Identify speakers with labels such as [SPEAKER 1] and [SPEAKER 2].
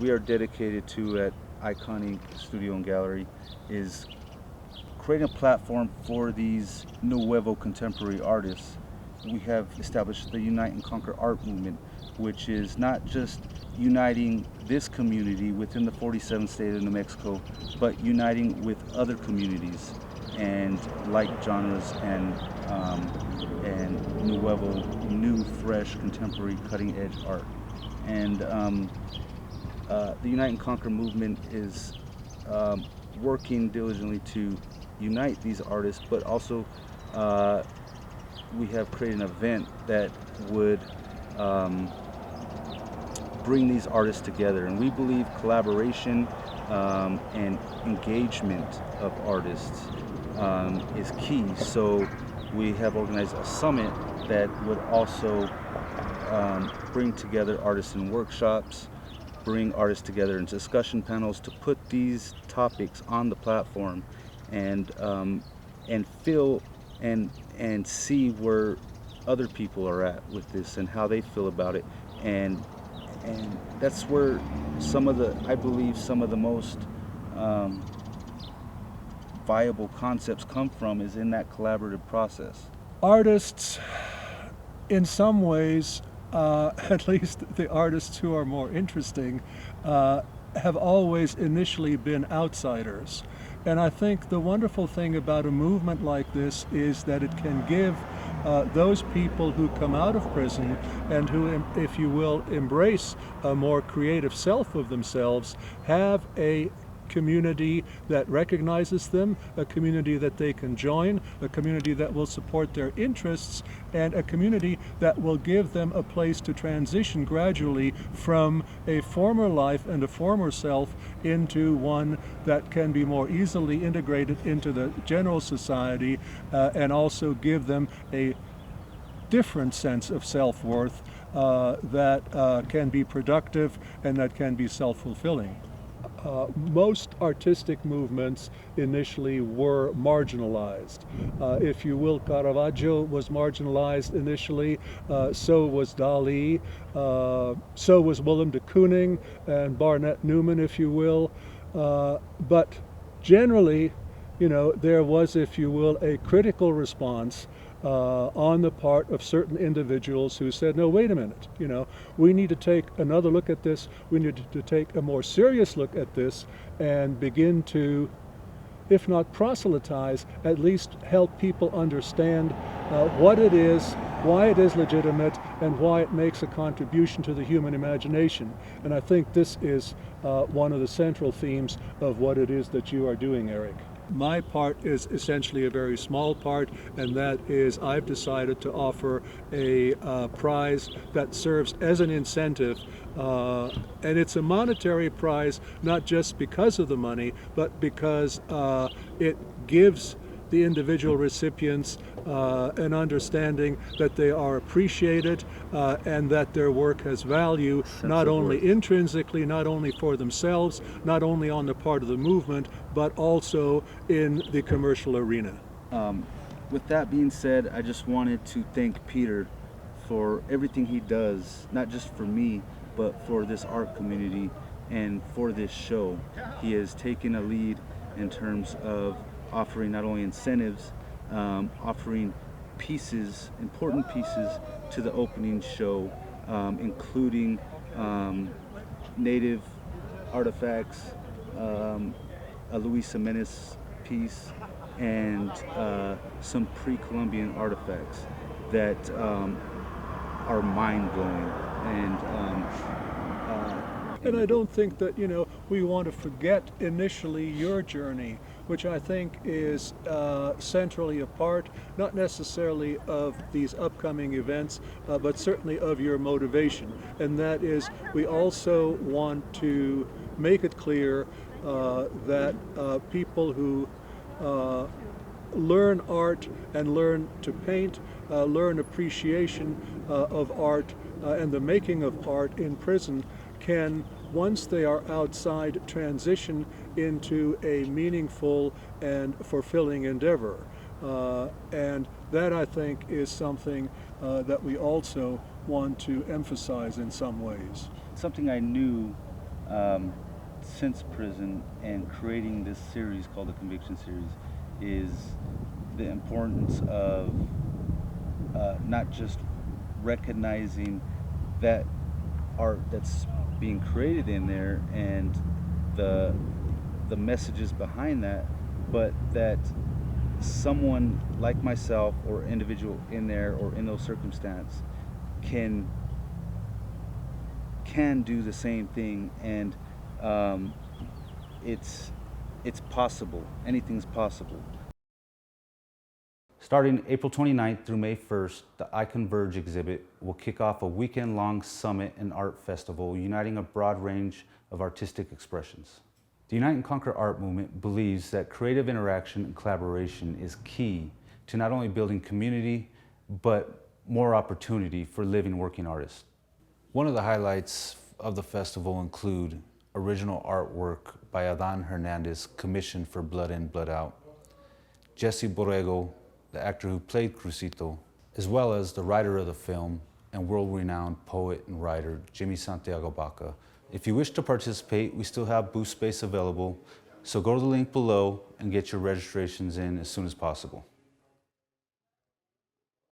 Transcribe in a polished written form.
[SPEAKER 1] we are dedicated to at Ikonink Studio and Gallery is creating a platform for these Nuevo contemporary artists. We have established the Unite and Conquer art movement, which is not just uniting this community within the 47th state of New Mexico, but uniting with other communities and like genres and Nuevo, new, fresh, contemporary, cutting-edge art. And the Unite and Conquer movement is working diligently to unite these artists, but also we have created an event that would bring these artists together. And we believe collaboration and engagement of artists is key. So we have organized a summit that would also bring together artists in workshops, bring artists together in discussion panels to put these topics on the platform and feel and see where other people are at with this and how they feel about it, and that's where I believe some of the most viable concepts come from, is in that collaborative process.
[SPEAKER 2] Artists, in some ways, at least the artists who are more interesting, have always initially been outsiders. And I think the wonderful thing about a movement like this is that it can give those people who come out of prison and who, if you will, embrace a more creative self of themselves, have a community that recognizes them, a community that they can join, a community that will support their interests, and a community that will give them a place to transition gradually from a former life and a former self into one that can be more easily integrated into the general society, and also give them a different sense of self-worth that can be productive and that can be self-fulfilling. Most artistic movements initially were marginalized. If you will, Caravaggio was marginalized initially, so was Dali, so was Willem de Kooning and Barnett Newman, if you will. But generally, there was, if you will, a critical response on the part of certain individuals who said, no, wait a minute, we need to take another look at this. We need to take a more serious look at this and begin to, if not proselytize, at least help people understand what it is, why it is legitimate, and why it makes a contribution to the human imagination. And I think this is one of the central themes of what it is that you are doing, Eric. My part is essentially a very small part, and that is I've decided to offer a prize that serves as an incentive, and it's a monetary prize, not just because of the money, but because it gives the individual recipients an understanding that they are appreciated and that their work has value, not only intrinsically, not only for themselves, not only on the part of the movement, but also in the commercial arena.
[SPEAKER 1] With that being said, I just wanted to thank Peter for everything he does, not just for me, but for this art community and for this show. He has taken a lead in terms of offering not only incentives, offering pieces, important pieces to the opening show, including native artifacts, a Luis Jimenez piece, and some pre-Columbian artifacts that are mind-blowing.
[SPEAKER 2] And I don't think that, we want to forget initially your journey, which I think is centrally a part, not necessarily of these upcoming events, but certainly of your motivation. And that is, we also want to make it clear that people who learn art and learn to paint, learn appreciation of art and the making of art in prison can, once they are outside, transition into a meaningful and fulfilling endeavor. And that, I think, is something that we also want to emphasize in some ways.
[SPEAKER 1] Something I knew since prison and creating this series called the Conviction Series is the importance of not just recognizing that art that's being created in there and the messages behind that, but that someone like myself or individual in there or in those circumstances can do the same thing, and it's possible. Anything's possible. Starting April 29th through May 1st, the Ikonverge exhibit will kick off a weekend-long summit and art festival uniting a broad range of artistic expressions. The Unite and Conquer art movement believes that creative interaction and collaboration is key to not only building community, but more opportunity for living working artists. One of the highlights of the festival include original artwork by Adan Hernandez commissioned for Blood In, Blood Out, Jesse Borrego, the actor who played Crucito, as well as the writer of the film and world-renowned poet and writer Jimmy Santiago Baca. If you wish to participate, we still have booth space available, so go to the link below and get your registrations in as soon as possible.